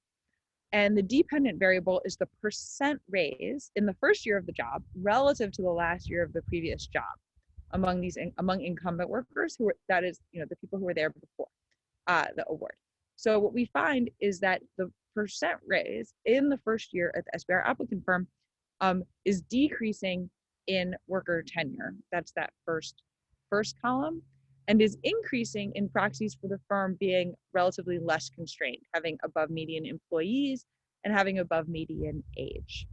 And the dependent variable is the percent raise in the first year of the job relative to the last year of the previous job among incumbent workers the people who were there before the award. So what we find is that the percent raise in the first year at the SBR applicant firm is decreasing in worker tenure. That's that first column, and is increasing in proxies for the firm being relatively less constrained, having above median employees and having above median age.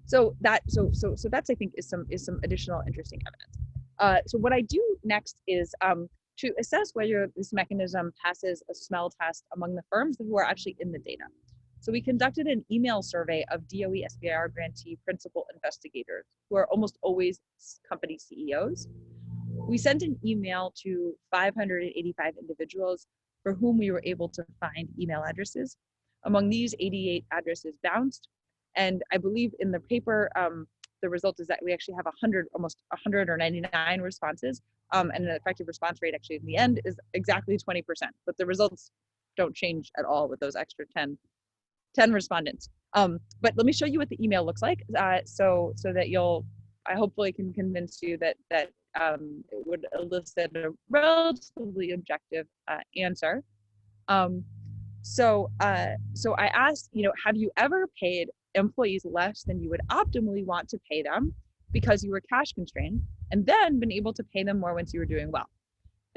So that's I think is some additional interesting evidence. So what I do next is to assess whether this mechanism passes a smell test among the firms who are actually in the data. So we conducted an email survey of DOE SBIR grantee principal investigators, who are almost always company CEOs. We sent an email to 585 individuals for whom we were able to find email addresses. Among these, 88 addresses bounced. And I believe in the paper, the result is that we actually have almost 100 or 99 responses. And an effective response rate actually in the end is exactly 20%, but the results don't change at all with those extra 10 respondents. But let me show you what the email looks like, so that I hopefully can convince you that it would elicit a relatively objective answer. So I asked, have you ever paid employees less than you would optimally want to pay them because you were cash constrained, and then been able to pay them more once you were doing well?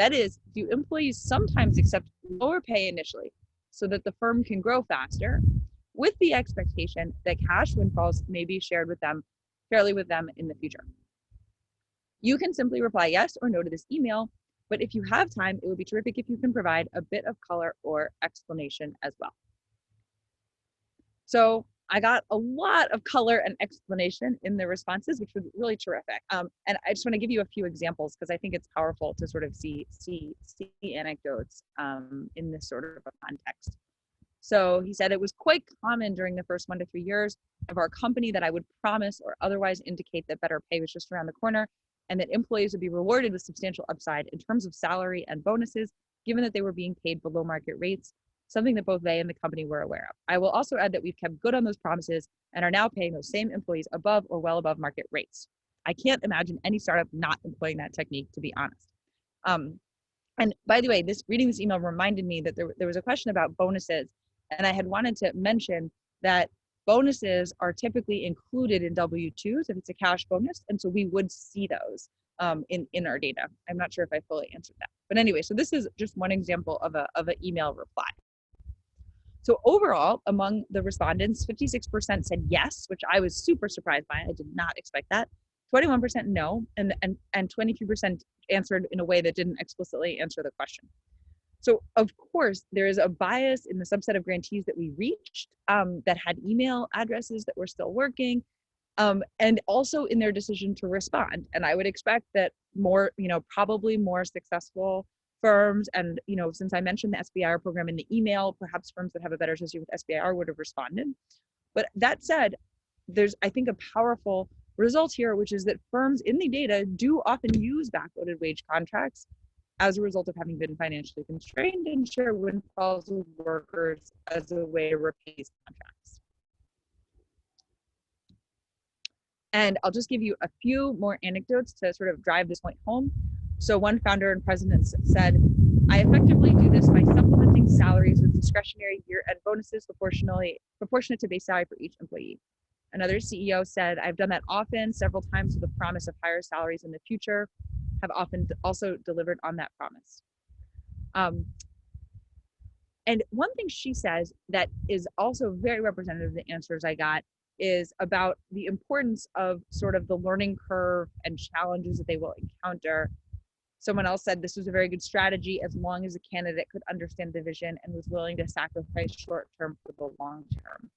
That is, do employees sometimes accept lower pay initially so that the firm can grow faster, with the expectation that cash windfalls may be shared with them fairly with them in the future? You can simply reply yes or no to this email, but if you have time, it would be terrific if you can provide a bit of color or explanation as well. So I got a lot of color and explanation in the responses, which was really terrific. And I just want to give you a few examples because I think it's powerful to sort of see anecdotes in this sort of a context. So he said it was quite common during the first 1 to 3 years of our company that I would promise or otherwise indicate that better pay was just around the corner and that employees would be rewarded with substantial upside in terms of salary and bonuses, given that they were being paid below market rates, something that both they and the company were aware of. I will also add that we've kept good on those promises and are now paying those same employees above or well above market rates. I can't imagine any startup not employing that technique, to be honest. And by the way, reading this email reminded me that there was a question about bonuses, and I had wanted to mention that bonuses are typically included in W-2s if it's a cash bonus, and so we would see those in our data. I'm not sure if I fully answered that, but anyway, so this is just one example of an email reply. So overall, among the respondents, 56% said yes, which I was super surprised by. I did not expect that. 21% no, and 23% answered in a way that didn't explicitly answer the question. So of course, there is a bias in the subset of grantees that we reached that had email addresses that were still working, and also in their decision to respond. And I would expect that more, probably more successful firms, and since I mentioned the SBIR program in the email, perhaps firms that have a better association with SBIR would have responded. But that said, there's, I think, a powerful result here, which is that firms in the data do often use backloaded wage contracts as a result of having been financially constrained and share windfalls with workers as a way to repay these contracts. And I'll just give you a few more anecdotes to sort of drive this point home. So one founder and president said, I effectively do this by supplementing salaries with discretionary year-end bonuses proportionate to base salary for each employee. Another CEO said, I've done that often, several times with the promise of higher salaries in the future, have often also delivered on that promise. And one thing she says that is also very representative of the answers I got is about the importance of sort of the learning curve and challenges that they will encounter. Someone else said this was a very good strategy as long as the candidate could understand the vision and was willing to sacrifice short term for the long term.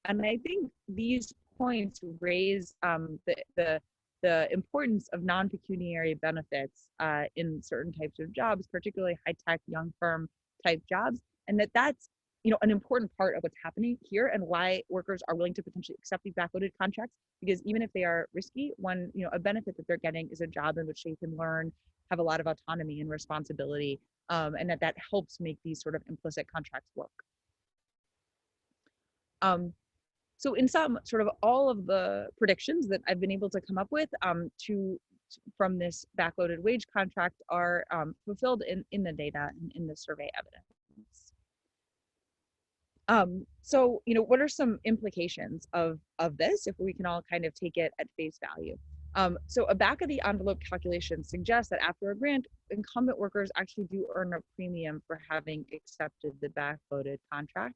And I think these points raise the importance of non-pecuniary benefits in certain types of jobs, particularly high-tech, young firm type jobs, and that's an important part of what's happening here and why workers are willing to potentially accept these backloaded contracts, because even if they are risky, a benefit that they're getting is a job in which they can learn, have a lot of autonomy and responsibility, and that helps make these sort of implicit contracts work. So in some sort of all of the predictions that I've been able to come up with from this backloaded wage contract are fulfilled in the data and in the survey evidence. So, what are some implications of this if we can all kind of take it at face value? So a back of the envelope calculation suggests that after a grant, incumbent workers actually do earn a premium for having accepted the backloaded contract.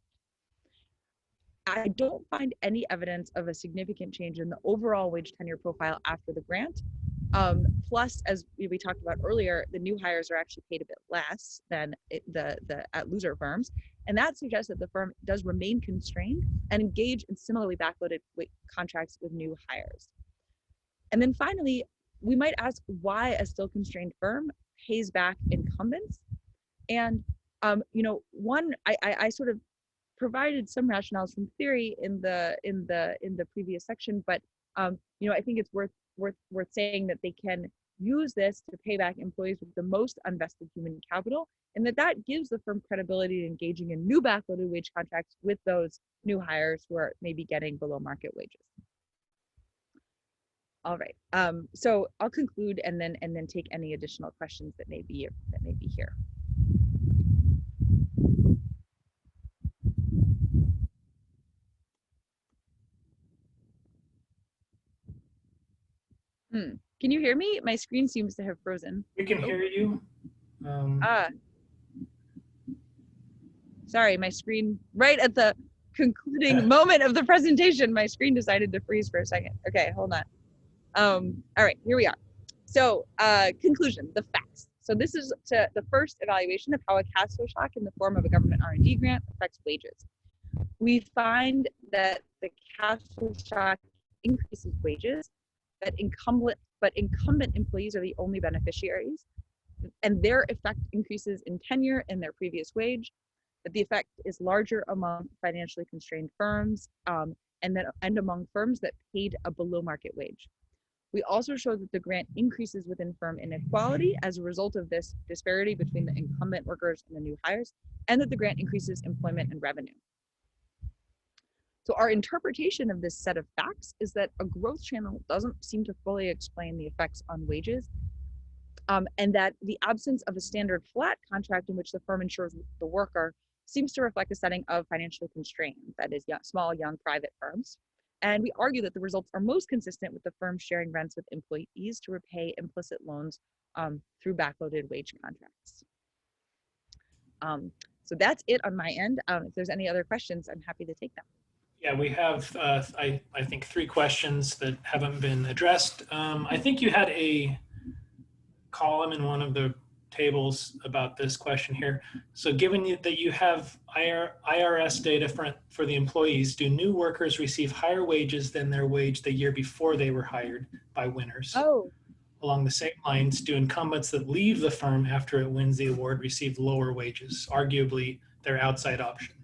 I don't find any evidence of a significant change in the overall wage tenure profile after the grant. Plus, as we talked about earlier, the new hires are actually paid a bit less than at loser firms. And that suggests that the firm does remain constrained and engage in similarly backloaded contracts with new hires. And then finally, we might ask why a still constrained firm pays back incumbents. And I sort of provided some rationales from theory in the previous section, but I think it's worth saying that they can use this to pay back employees with the most unvested human capital, and that gives the firm credibility in engaging in new backloaded wage contracts with those new hires who are maybe getting below market wages. All right, so I'll conclude and then take any additional questions that may be here. Can you hear me? My screen seems to have frozen. We can hear you. Ah, sorry, my screen, right at the concluding moment of the presentation, my screen decided to freeze for a second. Okay, hold on. All right, here we are. So conclusion, the facts. So this is the first evaluation of how a cash flow shock in the form of a government R&D grant affects wages. We find that the cash flow shock increases wages, but incumbent employees are the only beneficiaries, and their effect increases in tenure and their previous wage. That the effect is larger among financially constrained firms, and among firms that paid a below market wage. We also show that the grant increases within firm inequality as a result of this disparity between the incumbent workers and the new hires, and that the grant increases employment and revenue. So our interpretation of this set of facts is that a growth channel doesn't seem to fully explain the effects on wages, and that the absence of a standard flat contract in which the firm insures the worker seems to reflect a setting of financially constrained, that is, small, young, private firms. And we argue that the results are most consistent with the firm sharing rents with employees to repay implicit loans through backloaded wage contracts. So that's it on my end. If there's any other questions, I'm happy to take them. Yeah, we have, I think, 3 questions that haven't been addressed. I think you had a column in one of the tables about this question here. So given that you have IRS data for the employees, do new workers receive higher wages than their wage the year before they were hired by winners? Oh. Along the same lines, do incumbents that leave the firm after it wins the award receive lower wages, arguably their outside option?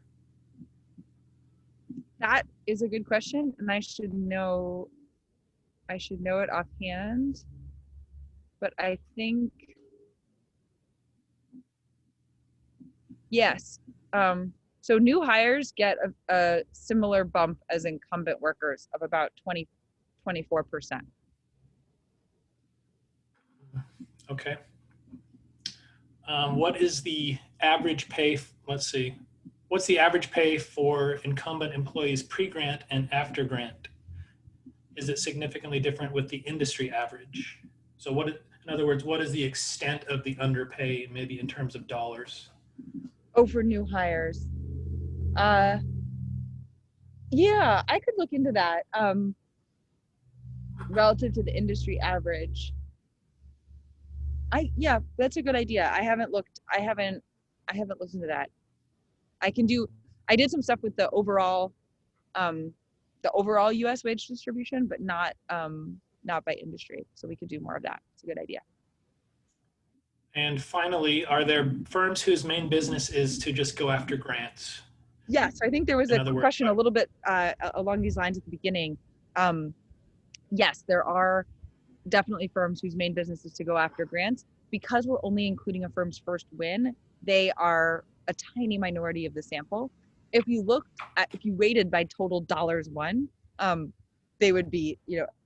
That is a good question, and I should know it offhand, but I think yes. So new hires get a similar bump as incumbent workers of about 24%. Okay. What is the average pay? Let's see. What's the average pay for incumbent employees pre-grant and after grant? Is it significantly different with the industry average? So in other words, what is the extent of the underpay, maybe in terms of dollars? Oh, for new hires. Yeah, I could look into that. Relative to the industry average. Yeah, that's a good idea. I haven't looked into that. I did some stuff with the overall US wage distribution, but not by industry. So we could do more of that. It's a good idea. And finally, are there firms whose main business is to just go after grants? Yes, I think there was a question a little bit along these lines at the beginning. Yes, there are definitely firms whose main business is to go after grants. Because we're only including a firm's first win, they are a tiny minority of the sample. If you rated by total dollars won, they would be,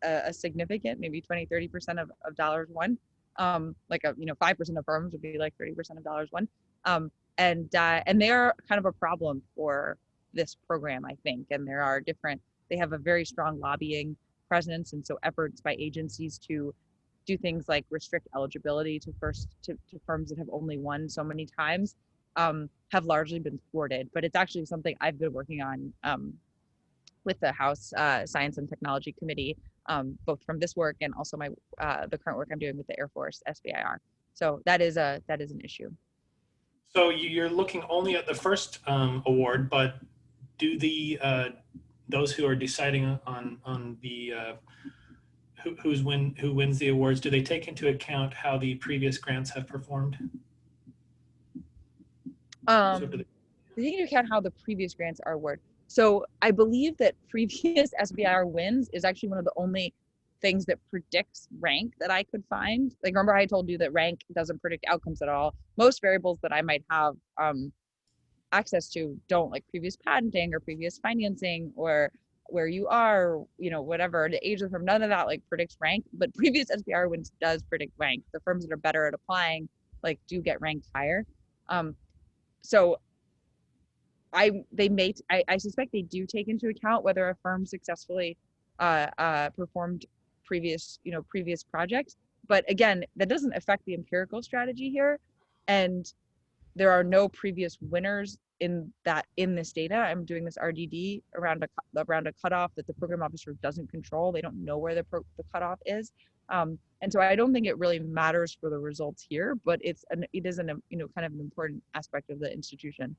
a significant, maybe 20-30% of dollars won. 5% of firms would be like 30% of dollars won. And they are kind of a problem for this program, I think. And they have a very strong lobbying presence, and so efforts by agencies to do things like restrict eligibility to firms that have only won so many times have largely been thwarted. But it's actually something I've been working on with the House Science and Technology Committee, both from this work and also the current work I'm doing with the Air Force SBIR. So that is an issue. So you're looking only at the first award, but do those who are deciding on the who wins the awards, do they take into account how the previous grants have performed? They take into account how the previous grants are awarded. So I believe that previous SBIR wins is actually one of the only things that predicts rank that I could find. Like, remember I told you that rank doesn't predict outcomes at all. Most variables that I might have access to don't, like previous patenting or previous financing or where you are, whatever, the age of the firm, none of that like predicts rank, but previous SBIR wins does predict rank. The firms that are better at applying do get ranked higher. So I suspect they do take into account whether a firm successfully performed previous projects. But again, that doesn't affect the empirical strategy here. And there are no previous winners in this data. I'm doing this RDD around a cutoff that the program officer doesn't control. They don't know where the cutoff is. And so I don't think it really matters for the results here, but it is an kind of an important aspect of the institution.